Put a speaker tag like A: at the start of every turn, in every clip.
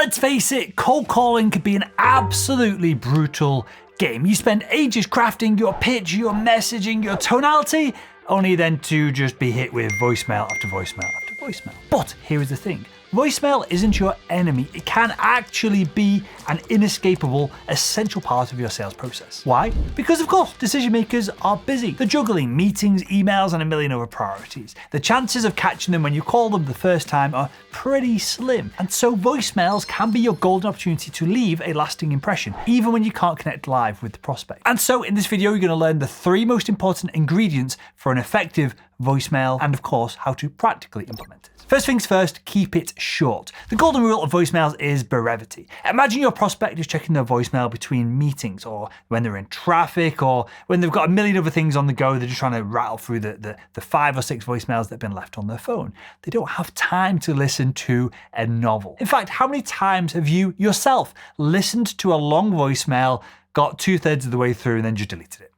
A: let's face it, cold calling can be an absolutely brutal game. You spend ages crafting your pitch, your messaging, your tonality, only then to just be hit with voicemail after voicemail after voicemail. But here is the thing. Voicemail isn't your enemy. It can actually be an inescapable, essential part of your sales process. Why? Because of course, decision makers are busy. They're juggling meetings, emails, and a million other priorities. The chances of catching them when you call them the first time are pretty slim. And so voicemails can be your golden opportunity to leave a lasting impression, even when you can't connect live with the prospect. And so in this video, you're going to learn the 3 most important ingredients for an effective voicemail, and of course, how to practically implement it. First things first, keep it short. The golden rule of voicemails is brevity. Imagine your prospect is checking their voicemail between meetings, or when they're in traffic, or when they've got a million other things on the go, they're just trying to rattle through the 5 or 6 voicemails that have been left on their phone. They don't have time to listen to a novel. In fact, how many times have you yourself listened to a long voicemail, got 2/3 of the way through, and then just deleted it?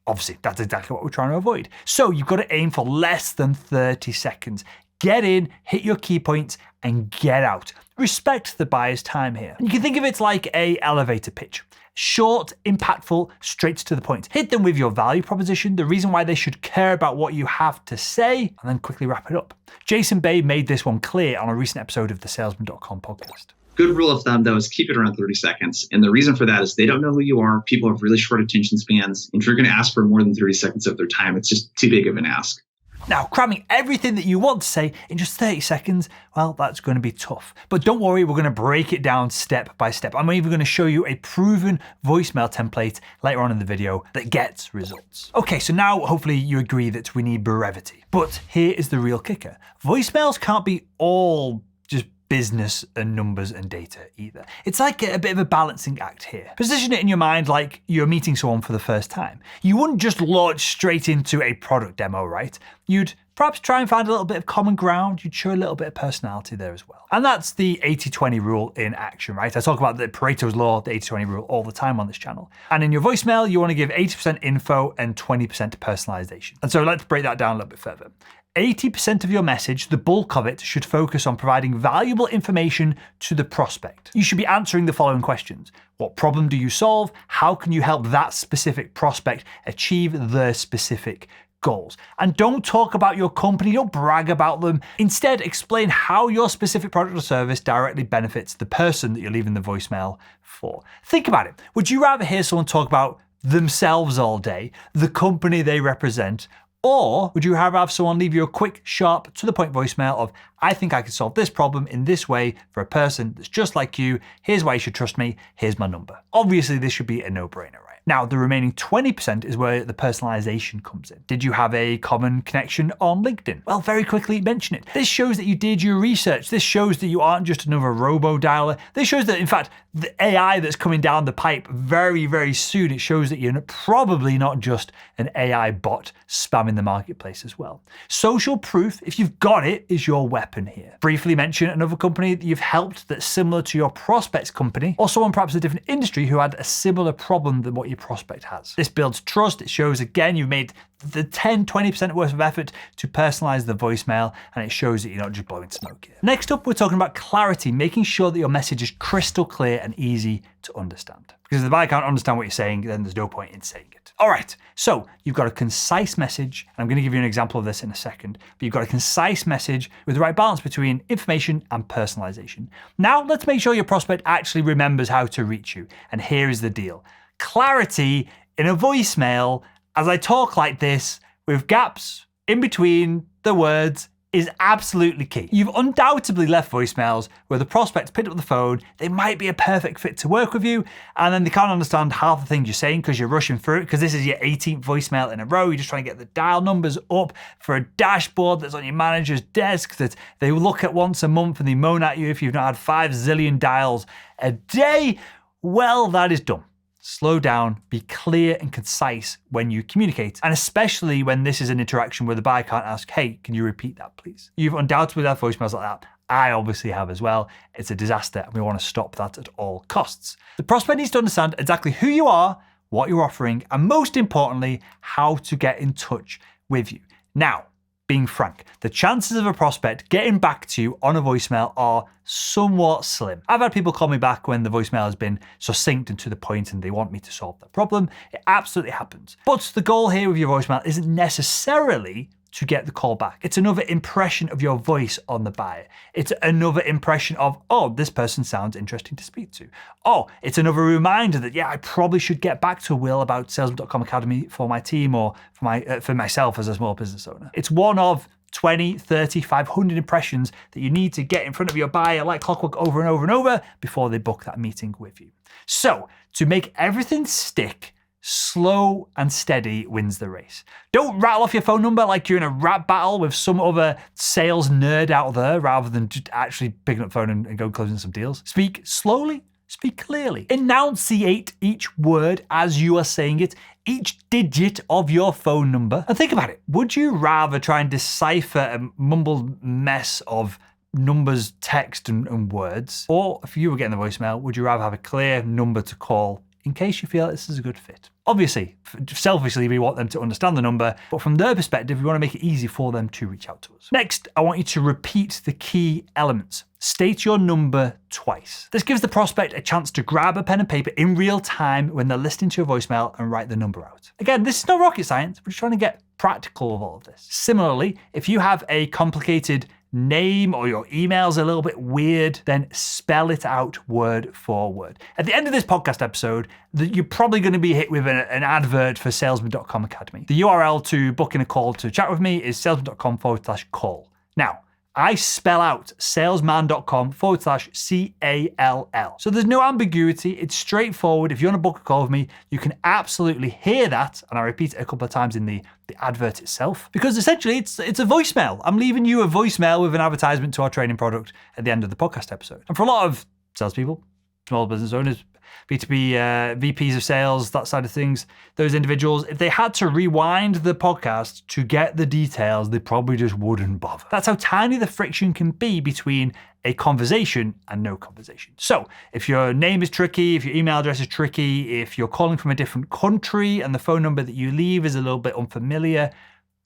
A: Obviously, that's exactly what we're trying to avoid. So you've got to aim for less than 30 seconds. Get in, hit your key points, and get out. Respect the buyer's time here. And you can think of it like an elevator pitch. Short, impactful, straight to the point. Hit them with your value proposition, the reason why they should care about what you have to say, and then quickly wrap it up. Jason Bay made this one clear on a recent episode of the Salesman.com podcast.
B: Good rule of thumb, though, is keep it around 30 seconds. And the reason for that is they don't know who you are. People have really short attention spans. If you're going to ask for more than 30 seconds of their time, it's just too big of an ask.
A: Now, cramming everything that you want to say in just 30 seconds, well, that's going to be tough. But don't worry, we're going to break it down step by step. I'm even going to show you a proven voicemail template later on in the video that gets results. Okay, so now hopefully you agree that we need brevity. But here is the real kicker. Voicemails can't be all just business and numbers and data either. It's like a bit of a balancing act here. Position it in your mind like you're meeting someone for the first time. You wouldn't just launch straight into a product demo, right? You'd perhaps try and find a little bit of common ground. You'd show a little bit of personality there as well. And that's the 80-20 rule in action, right? I talk about the Pareto's law, the 80-20 rule all the time on this channel. And in your voicemail, you want to give 80% info and 20% personalization. And so let's break that down a little bit further. 80% of your message, the bulk of it, should focus on providing valuable information to the prospect. You should be answering the following questions. What problem do you solve? How can you help that specific prospect achieve their specific goals? And don't talk about your company, don't brag about them. Instead, explain how your specific product or service directly benefits the person that you're leaving the voicemail for. Think about it. Would you rather hear someone talk about themselves all day, the company they represent, or would you rather have someone leave you a quick, sharp, to the point voicemail of, I think I can solve this problem in this way for a person that's just like you. Here's why you should trust me. Here's my number. Obviously, this should be a no-brainer, right? Now, the remaining 20% is where the personalization comes in. Did you have a common connection on LinkedIn? Well, very quickly mention it. This shows that you did your research. This shows that you aren't just another robo-dialer. This shows that, in fact, the AI that's coming down the pipe very, very soon, it shows that you're probably not just an AI bot spamming the marketplace as well. Social proof, if you've got it, is your weapon here. Briefly mention another company that you've helped that's similar to your prospect's company, or someone perhaps a different industry who had a similar problem than what your prospect has. This builds trust. It shows, again, you've made the 10-20% worth of effort to personalize the voicemail, and it shows that you're not just blowing smoke here. Next up, we're talking about clarity, making sure that your message is crystal clear and easy to understand. Because if the buyer can't understand what you're saying, then there's no point in saying it. All right, so you've got a concise message, and I'm going to give you an example of this in a second, but you've got a concise message with the right balance between information and personalization. Now, let's make sure your prospect actually remembers how to reach you. And here is the deal. Clarity in a voicemail, as I talk like this, with gaps in between the words, is absolutely key. You've undoubtedly left voicemails where the prospect picked up the phone, they might be a perfect fit to work with you, and then they can't understand half the things you're saying because you're rushing through it, because this is your 18th voicemail in a row. You're just trying to get the dial numbers up for a dashboard that's on your manager's desk that they look at once a month and they moan at you if you've not had 5 zillion dials a day. Well, that is dumb. Slow down, be clear and concise when you communicate, and especially when this is an interaction where the buyer can't ask, hey, can you repeat that, please? You've undoubtedly had voicemails like that. I obviously have as well. It's a disaster, and we want to stop that at all costs. The prospect needs to understand exactly who you are, what you're offering, and most importantly, how to get in touch with you. Now, being frank. The chances of a prospect getting back to you on a voicemail are somewhat slim. I've had people call me back when the voicemail has been succinct and to the point and they want me to solve their problem. It absolutely happens. But the goal here with your voicemail isn't necessarily to get the call back. It's another impression of your voice on the buyer. It's another impression of, oh, this person sounds interesting to speak to. Oh, it's another reminder that, yeah, I probably should get back to Will about Salesman.com Academy for my team or for myself as a small business owner. It's one of 20, 30, 500 impressions that you need to get in front of your buyer like clockwork over and over and over before they book that meeting with you. So to make everything stick, slow and steady wins the race. Don't rattle off your phone number like you're in a rap battle with some other sales nerd out there rather than just actually picking up the phone and go closing some deals. Speak slowly, speak clearly. Enunciate each word as you are saying it, each digit of your phone number. And think about it. Would you rather try and decipher a mumbled mess of numbers, text, and words? Or if you were getting the voicemail, would you rather have a clear number to call in case you feel this is a good fit? Obviously, selfishly, we want them to understand the number, but from their perspective, we want to make it easy for them to reach out to us. Next, I want you to repeat the key elements. State your number twice. This gives the prospect a chance to grab a pen and paper in real time when they're listening to your voicemail and write the number out. Again, this is not rocket science. We're just trying to get practical with all of this. Similarly, if you have a complicated name or your email's a little bit weird, then spell it out word for word. At the end of this podcast episode, you're probably going to be hit with an advert for Salesman.com Academy. The URL to book in a call to chat with me is salesman.com/call. Now, I spell out salesman.com/CALL. So there's no ambiguity. It's straightforward. If you want to book a call with me, you can absolutely hear that. And I repeat it a couple of times in the advert itself, because essentially it's a voicemail. I'm leaving you a voicemail with an advertisement to our training product at the end of the podcast episode. And for a lot of salespeople, small business owners, B2B VPs of sales, that side of things, those individuals, if they had to rewind the podcast to get the details, they probably just wouldn't bother. That's how tiny the friction can be between a conversation and no conversation. So if your name is tricky, if your email address is tricky, if you're calling from a different country and the phone number that you leave is a little bit unfamiliar,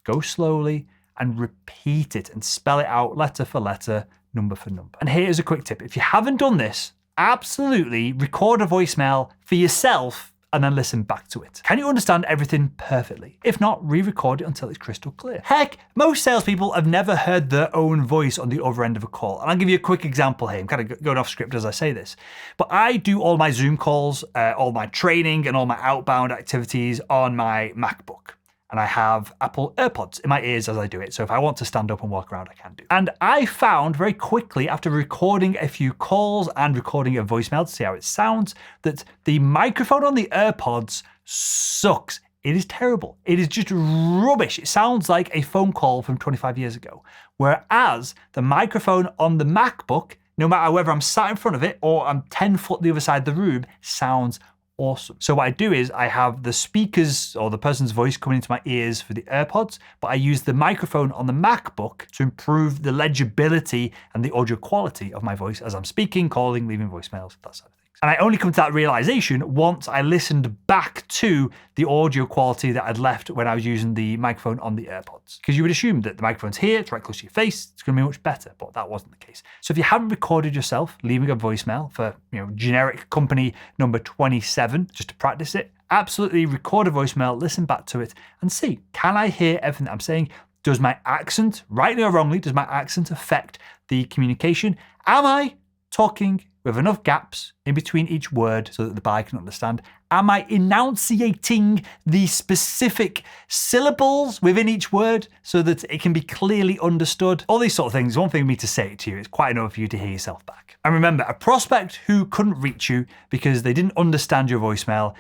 A: go slowly and repeat it and spell it out letter for letter, number for number. And here's a quick tip. If you haven't done this, absolutely record a voicemail for yourself and then listen back to it. Can you understand everything perfectly? If not, re-record it until it's crystal clear. Heck, most salespeople have never heard their own voice on the other end of a call. And I'll give you a quick example here. I'm kind of going off script as I say this. But I do all my Zoom calls, all my training and all my outbound activities on my MacBook. And I have Apple AirPods in my ears as I do it. So if I want to stand up and walk around, I can do. And I found very quickly after recording a few calls and recording a voicemail to see how it sounds, that the microphone on the AirPods sucks. It is terrible. It is just rubbish. It sounds like a phone call from 25 years ago. Whereas the microphone on the MacBook, no matter whether I'm sat in front of it or I'm 10 foot the other side of the room, sounds awesome. So what I do is I have the speakers or the person's voice coming into my ears for the AirPods, but I use the microphone on the MacBook to improve the legibility and the audio quality of my voice as I'm speaking, calling, leaving voicemails, that sort of thing. And I only come to that realization once I listened back to the audio quality that I'd left when I was using the microphone on the AirPods. Because you would assume that the microphone's here, it's right close to your face, it's going to be much better, but that wasn't the case. So if you haven't recorded yourself leaving a voicemail for, generic company number 27, just to practice it, absolutely record a voicemail, listen back to it, and see, can I hear everything that I'm saying? Does my accent, rightly or wrongly, does my accent affect the communication? Am I talking with enough gaps in between each word so that the buyer can understand? Am I enunciating the specific syllables within each word so that it can be clearly understood? All these sort of things. One thing for me to say it to you, it's quite enough for you to hear yourself back. And remember, a prospect who couldn't reach you because they didn't understand your voicemail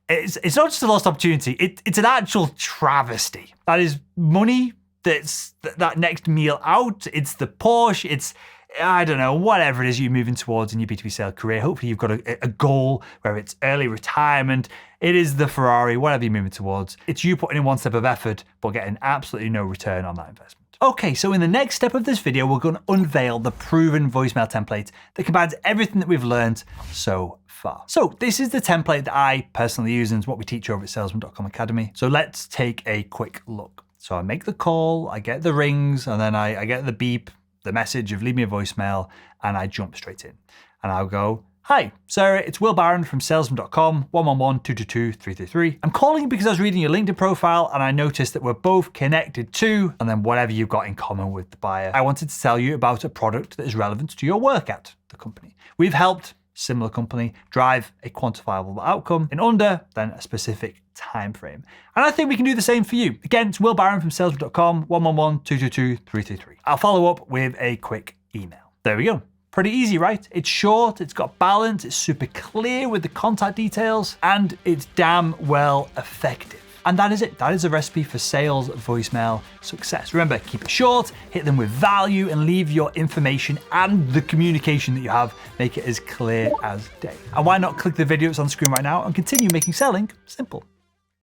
A: it's not just a lost opportunity, it's an actual travesty. That is money, that's that next meal out, it's the Porsche, it's, I don't know, whatever it is you're moving towards in your B2B sales career. Hopefully you've got a goal where it's early retirement. It is the Ferrari, whatever you're moving towards. It's you putting in one step of effort, but getting absolutely no return on that investment. Okay, so in the next step of this video, we're going to unveil the proven voicemail template that combines everything that we've learned so far. So this is the template that I personally use and it's what we teach over at Salesman.com Academy. So let's take a quick look. So I make the call, I get the rings, and then I get the beep, the message of leave me a voicemail, and I jump straight in. And I'll go, hi, Sarah, it's Will Barron from Salesman.com, 111-222-333. I'm calling because I was reading your LinkedIn profile and I noticed that we're both connected to, and then whatever you've got in common with the buyer. I wanted to tell you about a product that is relevant to your work at the company. We've helped similar company drive a quantifiable outcome in under than a specific time frame. And I think we can do the same for you. Again, it's Will Barron from Salesman.com, 111-222-333. I'll follow up with a quick email. There we go. Pretty easy, right? It's short, it's got balance, it's super clear with the contact details, and it's damn well effective. And that is it. That is a recipe for sales voicemail success. Remember, keep it short, hit them with value, and leave your information and the communication that you have, make it as clear as day. And why not click the video that's on screen right now and continue making selling simple.